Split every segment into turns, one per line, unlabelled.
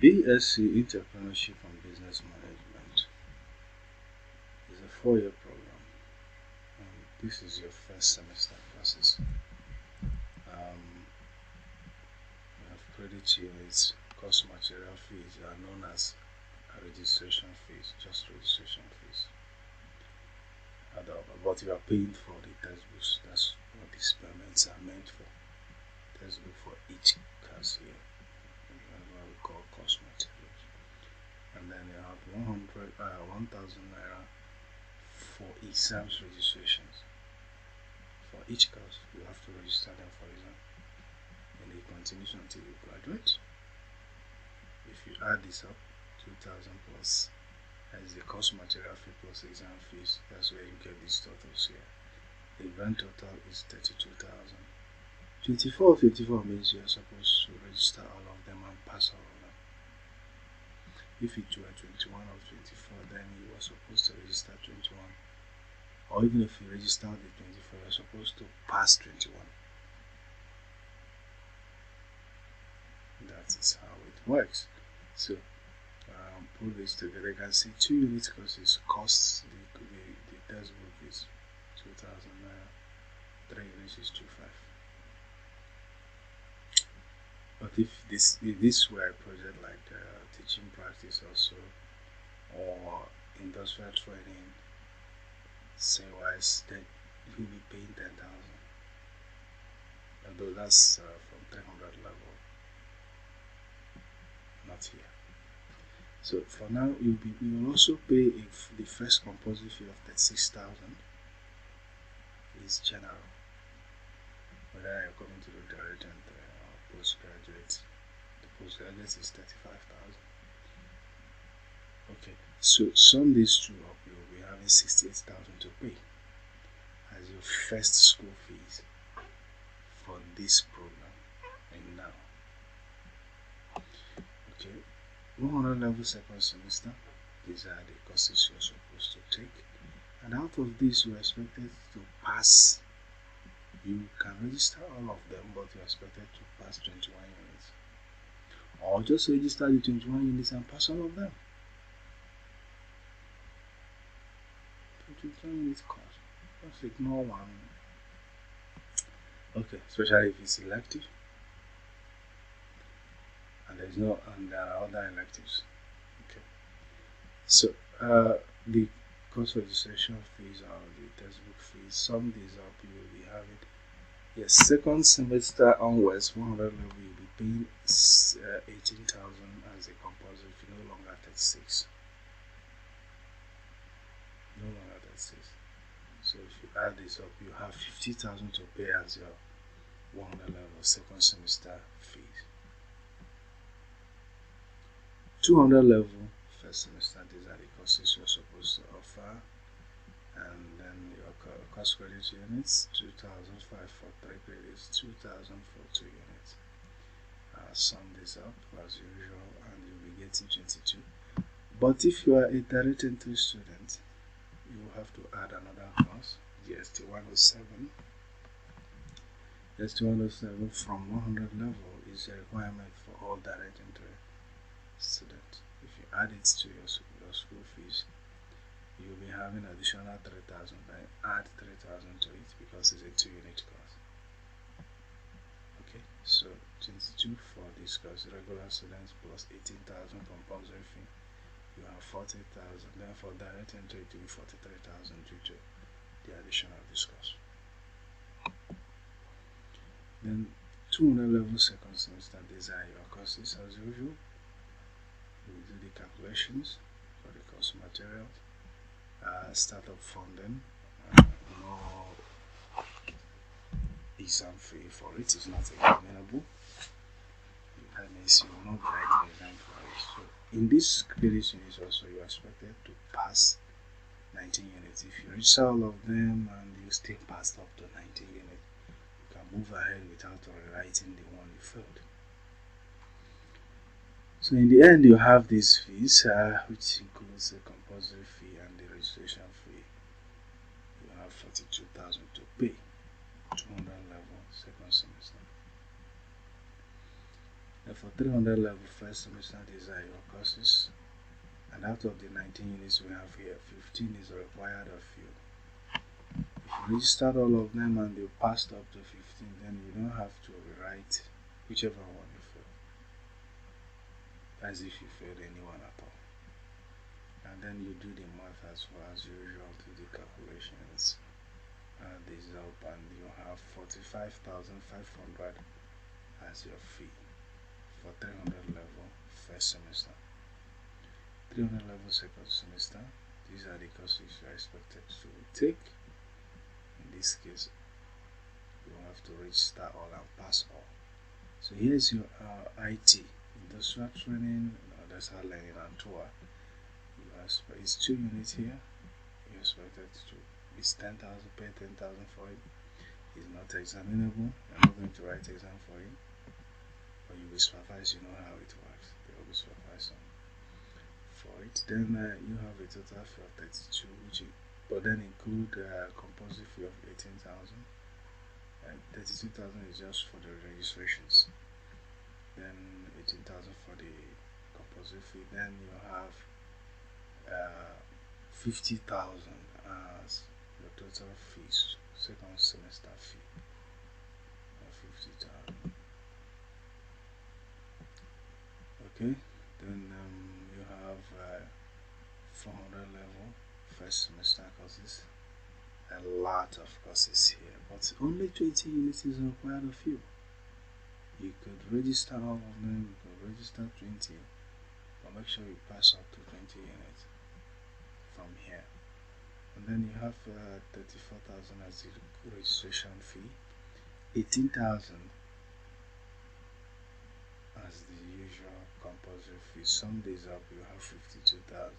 B.Sc Entrepreneurship and Business Management is a 4-year program. This is your first semester courses. We have credit units, course material fees are known as registration fees, just registration fees. But you are paying for the textbooks. That's what these payments are meant for. Textbook for each course here. What we call course materials. And then you have 1,000 naira for exams registrations. For each course, you have to register them for exam. And it continues until you graduate. If you add this up, 2,000 plus as the course material fee plus exam fees, that's where you get these totals here. The grand total is 32,000. 24 means you are supposed to register all of them and pass all of them. If it were 21 or 24, then you were supposed to register 21. Or even if you register the 24, you are supposed to pass 21. That is how it works. So put this together, you can see 2 unit courses costs the textbook is 2,000 naira, 3 units is 2,500. But if this were a project like teaching practice also, or industrial training, say wise, then you'll be paying 10,000. Although that's from 300 level, not here. So for now, you will also pay the first compulsory fee of 36,000. Is general. Whether you're coming to the direct entry or postgraduate, the postgraduate is 35,000. Okay, so sum these two up, you'll be having 68,000 to pay as your first school fees for this program. And now, okay, 100 level second semester, these are the courses you're supposed to take, and out of this you're expected to pass. You can register all of them, but you're expected to pass 21 units, or just register the 21 units and pass all of them. 21 units course, just ignore one. Okay, especially if it's elective. And there are other electives. Okay, so the course registration fees or the textbook fees, sum these up, you will be having, yes, second semester onwards, 100 level, you'll be paying 18,000 as a compulsory fee, no longer 36. No longer 36. So if you add this up, you have 50,000 to pay as your 100 level second semester fees. 200 level first semester, these are the courses you're supposed to offer, and then your course credit units, 2,500 for 3 credits, 2,000 for 2 units. Sum this up as usual and you'll be getting 22. But if you are a direct entry student, you will have to add another course, GST 107. GST 107 from 100 level is a requirement for all direct entry student. If you add it to your school fees, you'll be having additional 3,000. Then add 3,000 to it because it's a 2-unit course. Okay, so 22 for this course, regular students plus 18,000 compulsory fee. You have 40,000. Then for direct entry, it will be 43,000 due to the addition of this course. Then 200 level second semester, these are your courses as usual. We do the calculations for the course material, startup funding, no exam fee for it is not examinable. That means you will not be writing exam for it. So in this credit units also, you are expected to pass 19 units. If you register all of them and you still passed up to 19 units, you can move ahead without rewriting the one you failed. So in the end, you have these fees, which includes the compulsory fee and the registration fee. You have 42,000 to pay, 200 level second semester. And for 300 level first semester, these are your courses. And out of the 19 units we have here, 15 is required of you. If you registered all of them and you passed up to 15, then you don't have to rewrite whichever one you fail. As if you failed anyone at all. And then you do the math as well as usual, do the calculations, add this up, and you have 45,500 as your fee for 300 level first semester. 300 level second semester, these are the courses you are expected to take. In this case, you have to register all and pass all. So here's your IT, industrial training, industrial learning and tour. It's 2 units here. You're expected to be 10,000, pay 10,000 for it. It's not examinable. I'm not going to write exam for it, but you will supervise. You know how it works. There will be supervision for it. Then you have a total fee of 32, but then include compulsory fee of 18,000. 32,000 is just for the registrations. Then 18,000 for the compulsory fee. Then you have 50,000 as your total fees, second semester fee of 50,000. Okay, then you have 400 level first semester courses. A lot of courses here, but only 20 units is required of you. You could register all of them, you could register 20, but make sure you pass up to 20 units from here. And then you have 34,000 as the registration fee, 18,000 as the usual compulsory fee. Some days up you have 52,000,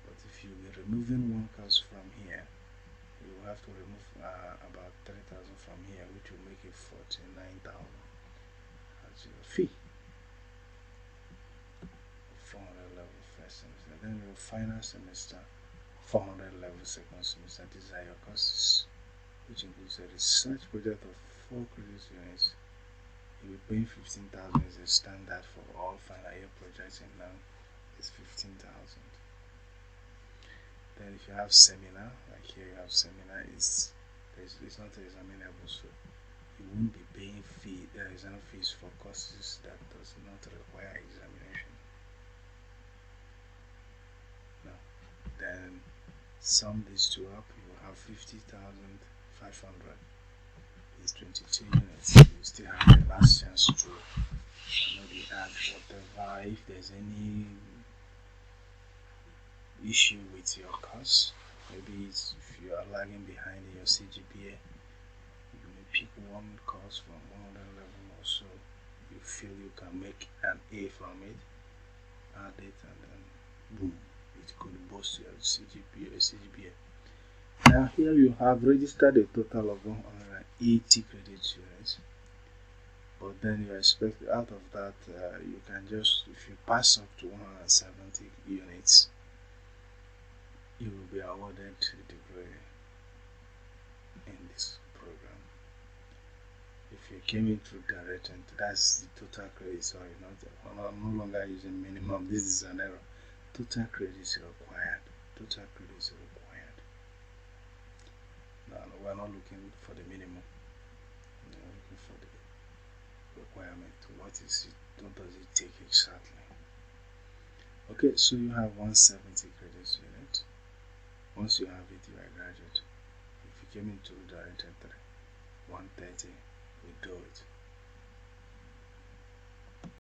but if you be removing one course from here, you will have to remove about 3,000 from here, which will make it 49,000 as your fee. 400 level first semester. Then your final semester, 400 level second semester. These are your courses, which includes a research project of 4 credit units. You'll be paying 15,000 is a standard for all final year projects in NOUN. It's 15,000. Then if you have seminar, like here you have seminar, it's not examinable, so you won't be paying exam fees for courses that does not require examination. Now, then sum these two up, you will have 50,500. Is 22 units. You still have the last chance to maybe add whatever, if there's any issue with your course. Maybe if you are lagging behind in your CGPA, you may pick one course from 100 level or so. You feel you can make an A from it, add it, and then boom, it could boost your CGPA. Now here you have registered a total of 180 credit units, but then you expect out of that you can just, if you pass up to 170 units, you will be awarded a degree in this program. If you came in through direct entry, that's the total credit. Sorry, I'm no longer using minimum. This is an error. Total credit is required. Total credit is required. No, we're not looking for the minimum. We're looking for the requirement. What is it? What does it take exactly? Okay, so you have 170 credits unit. Once you have it, you are a graduate. If you came into direct entry, 130, we do it.